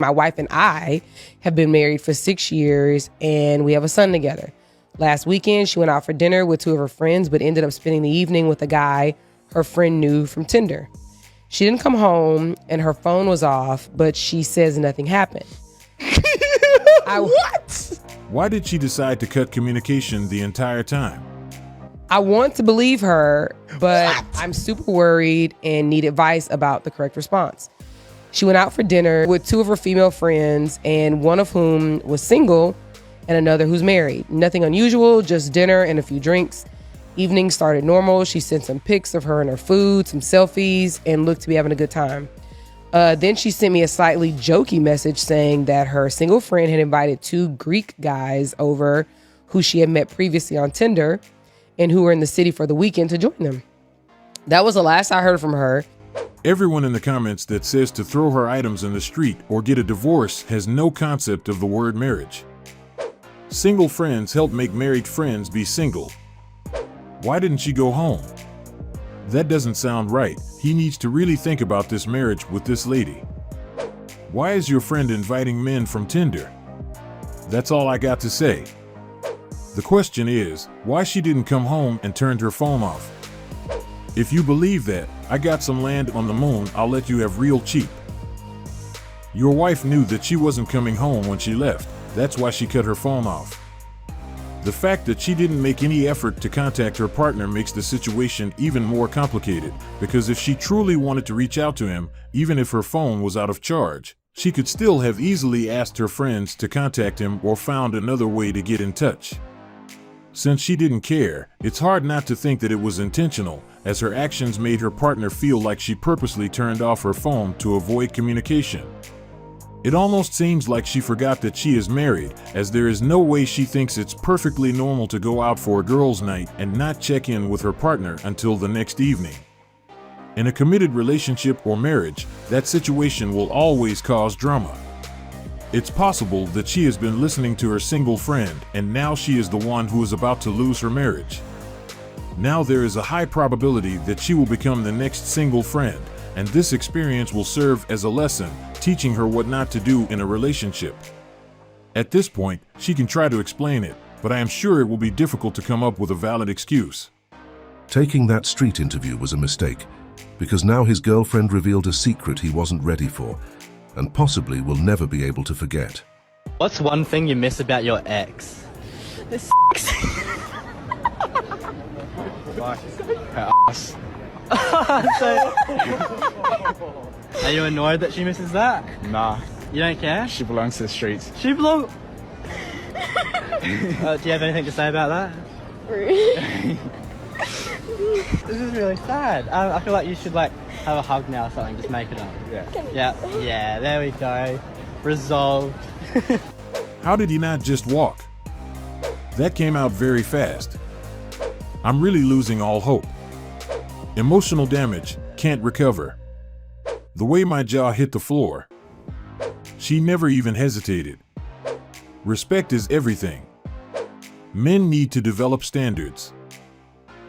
My wife and I have been married for 6 years and we have a son together. Last weekend, she went out for dinner with 2 of her friends, but ended up spending the evening with a guy her friend knew from Tinder. She didn't come home and her phone was off, but she says nothing happened. What? Why did she decide to cut communication the entire time? I want to believe her, but I'm super worried and need advice about the correct response. She went out for dinner with 2 of her female friends, and one of whom was single and another who's married. Nothing unusual, just dinner and a few drinks. Evening started normal. She sent some pics of her and her food, some selfies, and looked to be having a good time. Then she sent me a slightly jokey message saying that her single friend had invited 2 Greek guys over who she had met previously on Tinder and who were in the city for the weekend to join them. That was the last I heard from her. Everyone in the comments that says to throw her items in the street or get a divorce has no concept of the word marriage. Single friends help make married friends be single. Why didn't she go home? That doesn't sound right. He needs to really think about this marriage with this lady. Why is your friend inviting men from Tinder? That's all I got to say. The question is, why she didn't come home and turned her phone off? If you believe that, I got some land on the moon I'll let you have real cheap. Your wife knew that she wasn't coming home when she left. That's why she cut her phone off. The fact that she didn't make any effort to contact her partner makes the situation even more complicated, because if she truly wanted to reach out to him, even if her phone was out of charge, she could still have easily asked her friends to contact him or found another way to get in touch. Since she didn't care, it's hard not to think that it was intentional, as her actions made her partner feel like she purposely turned off her phone to avoid communication. It almost seems like she forgot that she is married, as there is no way she thinks it's perfectly normal to go out for a girls' night and not check in with her partner until the next evening. In a committed relationship or marriage, that situation will always cause drama. It's possible that she has been listening to her single friend, and now she is the one who is about to lose her marriage. Now there is a high probability that she will become the next single friend, and this experience will serve as a lesson, teaching her what not to do in a relationship. At this point, she can try to explain it, but I am sure it will be difficult to come up with a valid excuse. Taking that street interview was a mistake, because now his girlfriend revealed a secret he wasn't ready for, and possibly will never be able to forget. What's one thing you miss about your ex? The Fuck. Her ass. Are you annoyed that she misses that? Nah, You don't care? she belongs to the streets. She belong. Do you have anything to say about that? This is really sad. I feel like you should have a hug now or something. Just make it up. Yeah. There we go. Resolved. How did he not just walk? That came out very fast. I'm really losing all hope. Emotional damage, can't recover. The way my jaw hit the floor. She never even hesitated. Respect is everything. Men need to develop standards.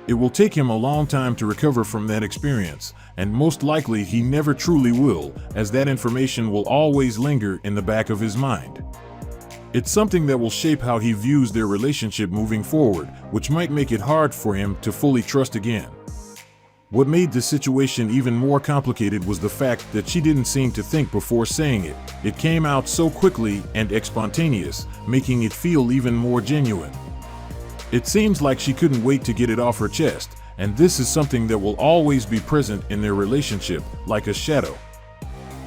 It will take him a long time to recover from that experience, and most likely he never truly will, as that information will always linger in the back of his mind. It's something that will shape how he views their relationship moving forward, which might make it hard for him to fully trust again. What made the situation even more complicated was the fact that she didn't seem to think before saying it. It came out so quickly and spontaneous, making it feel even more genuine. It seems like she couldn't wait to get it off her chest, and this is something that will always be present in their relationship, like a shadow.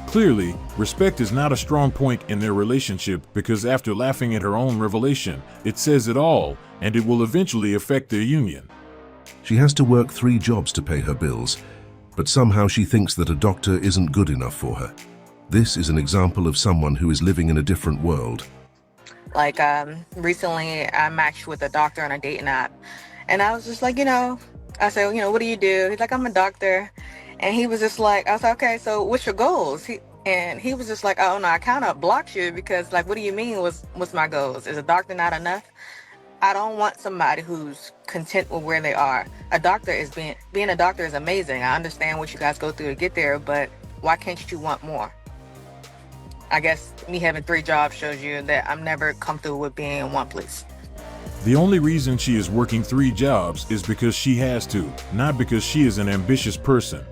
Clearly, respect is not a strong point in their relationship because after laughing at her own revelation, it says it all, and it will eventually affect their union. She has to work 3 jobs to pay her bills, but somehow she thinks that a doctor isn't good enough for her. This is an example of someone who is living in a different world. Recently I matched with a doctor on a dating app, and I was just like, I said, what do you do? He's like, I'm a doctor. And he was just like, I was like, okay, so what's your goals? He was just like, oh no, I kind of blocked you because what do you mean what's my goals? Is a doctor not enough? I don't want somebody who's content with where they are. Being a doctor is amazing. I understand what you guys go through to get there, but why can't you want more? I guess me having 3 jobs shows you that I'm never comfortable with being in one place. The only reason she is working 3 jobs is because she has to, not because she is an ambitious person.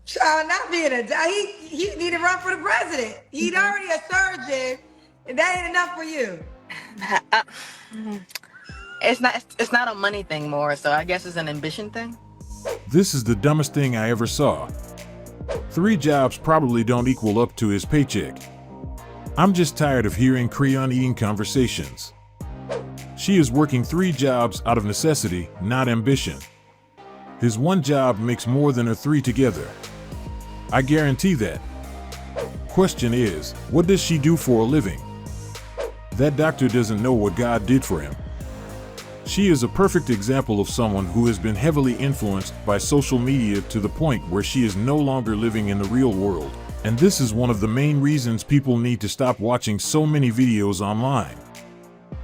Child, not being he need to run for the president. He's already a surgeon, and that ain't enough for you. It's not a money thing more, so I guess it's an ambition thing. This is the dumbest thing I ever saw. 3 jobs probably don't equal up to his paycheck. I'm just tired of hearing crayon eating conversations. She is working 3 jobs out of necessity, not ambition. His 1 job makes more than her 3 together. I guarantee that. Question is, what does she do for a living? That doctor doesn't know what God did for him. She is a perfect example of someone who has been heavily influenced by social media to the point where she is no longer living in the real world. And this is one of the main reasons people need to stop watching so many videos online.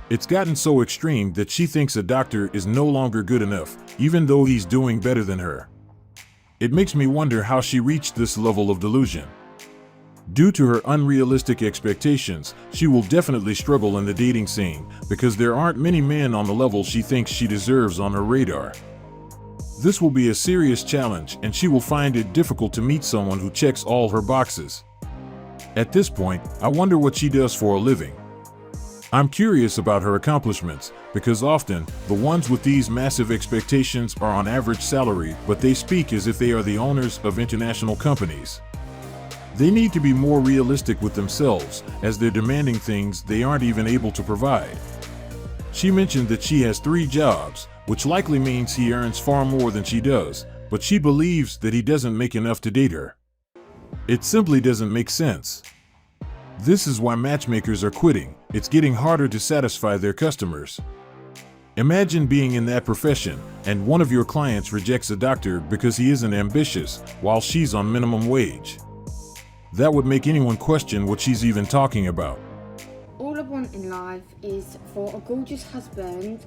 It's gotten so extreme that she thinks a doctor is no longer good enough, even though he's doing better than her. It makes me wonder how she reached this level of delusion. Due to her unrealistic expectations, she will definitely struggle in the dating scene because there aren't many men on the level she thinks she deserves on her radar. This will be a serious challenge, and she will find it difficult to meet someone who checks all her boxes. At this point, I wonder what she does for a living. I'm curious about her accomplishments, because often, the ones with these massive expectations are on average salary, but they speak as if they are the owners of international companies. They need to be more realistic with themselves, as they're demanding things they aren't even able to provide. She mentioned that she has 3 jobs, which likely means he earns far more than she does, but she believes that he doesn't make enough to date her. It simply doesn't make sense. This is why matchmakers are quitting. It's getting harder to satisfy their customers. Imagine being in that profession, and one of your clients rejects a doctor because he isn't ambitious, while she's on minimum wage. That would make anyone question what she's even talking about. All I want in life is for a gorgeous husband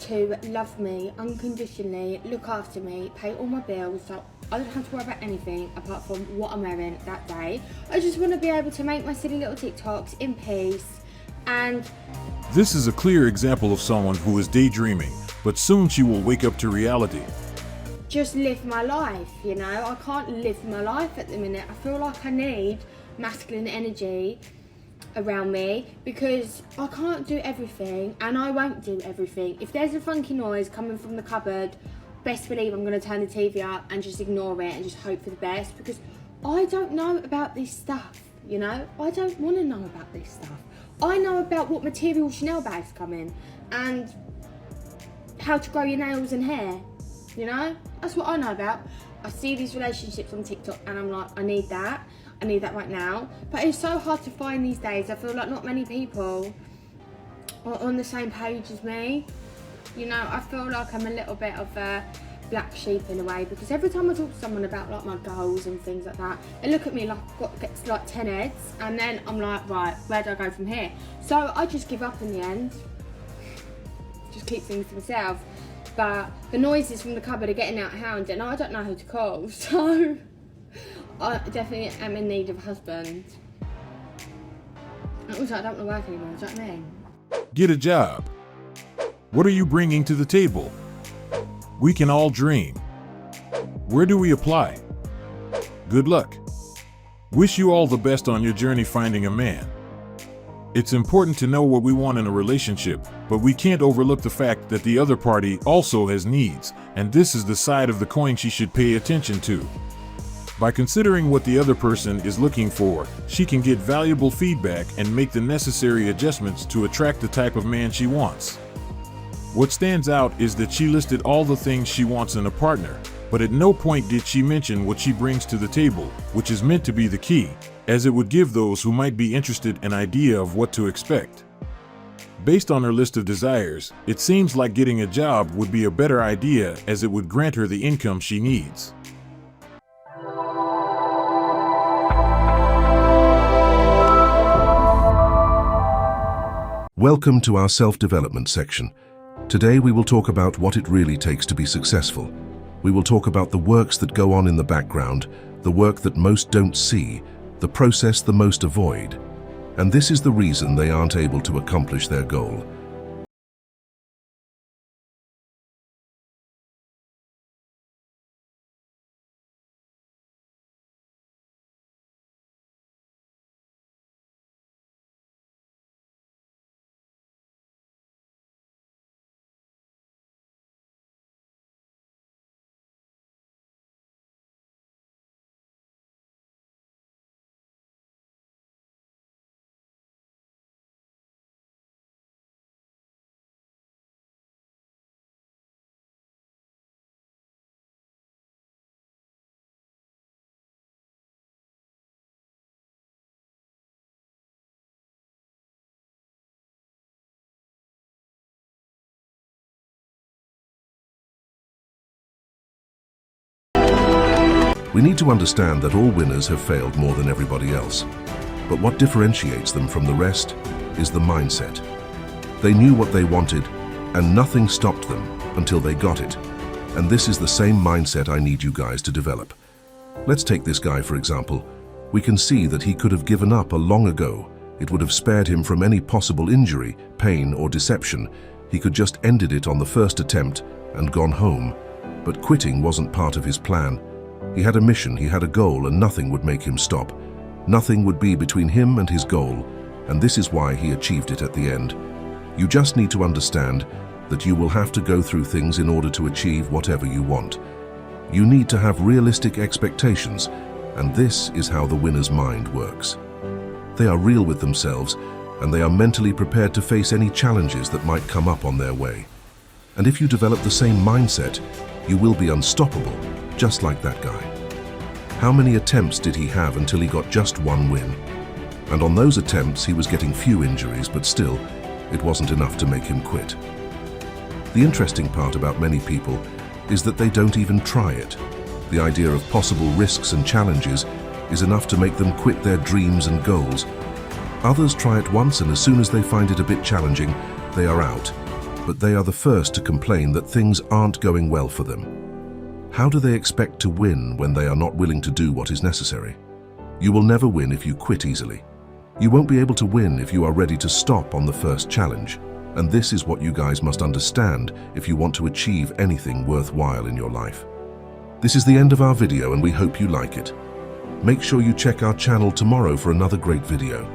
to love me unconditionally, look after me, pay all my bills, so I don't have to worry about anything apart from what I'm wearing that day. I just want to be able to make my silly little TikToks in peace. And this is a clear example of someone who is daydreaming, but soon she will wake up to reality. Just live my life, you know? I can't live my life at the minute. I feel like I need masculine energy around me because I can't do everything and I won't do everything. If there's a funky noise coming from the cupboard, best believe I'm going to turn the TV up and just ignore it and just hope for the best, because I don't know about this stuff, you know? I don't want to know about this stuff. I know about what material Chanel bags come in and how to grow your nails and hair, you know? That's what I know about. I see these relationships on TikTok and I'm like, I need that right now. But it's so hard to find these days. I feel like not many people are on the same page as me. You know, I feel like I'm a little bit of a black sheep in a way, because every time I talk to someone about like my goals and things like that, they look at me like I've got gets like 10 heads, and then I'm like, right, where do I go from here? So I just give up in the end. Just keep things to myself. But the noises from the cupboard are getting out of hand and I don't know who to call, so I definitely am in need of a husband. And also, I don't want to work anymore, do you know what I mean? Get a job. What are you bringing to the table? We can all dream. Where do we apply? Good luck. Wish you all the best on your journey finding a man. It's important to know what we want in a relationship, but we can't overlook the fact that the other party also has needs, and this is the side of the coin she should pay attention to. By considering what the other person is looking for, she can get valuable feedback and make the necessary adjustments to attract the type of man she wants. What stands out is that she listed all the things she wants in a partner, but at no point did she mention what she brings to the table, which is meant to be the key, as it would give those who might be interested an idea of what to expect. Based on her list of desires, it seems like getting a job would be a better idea, as it would grant her the income she needs. Welcome to our self-development section. Today we will talk about what it really takes to be successful. We will talk about the works that go on in the background, the work that most don't see, the process the most avoid. And this is the reason they aren't able to accomplish their goal. We need to understand that all winners have failed more than everybody else. But what differentiates them from the rest is the mindset. They knew what they wanted, and nothing stopped them until they got it. And this is the same mindset I need you guys to develop. Let's take this guy, for example. We can see that he could have given up long ago. It would have spared him from any possible injury, pain, or deception. He could just ended it on the first attempt and gone home. But quitting wasn't part of his plan. He had a mission, he had a goal, and nothing would make him stop. Nothing would be between him and his goal, and this is why he achieved it at the end. You just need to understand that you will have to go through things in order to achieve whatever you want. You need to have realistic expectations, and this is how the winner's mind works. They are real with themselves, and they are mentally prepared to face any challenges that might come up on their way. And if you develop the same mindset, you will be unstoppable, just like that guy. How many attempts did he have until he got just one win? And on those attempts, he was getting few injuries, but still, it wasn't enough to make him quit. The interesting part about many people is that they don't even try it. The idea of possible risks and challenges is enough to make them quit their dreams and goals. Others try it once, and as soon as they find it a bit challenging, they are out. But they are the first to complain that things aren't going well for them. How do they expect to win when they are not willing to do what is necessary? You will never win if you quit easily. You won't be able to win if you are ready to stop on the first challenge. And this is what you guys must understand if you want to achieve anything worthwhile in your life. This is the end of our video, and we hope you like it. Make sure you check our channel tomorrow for another great video.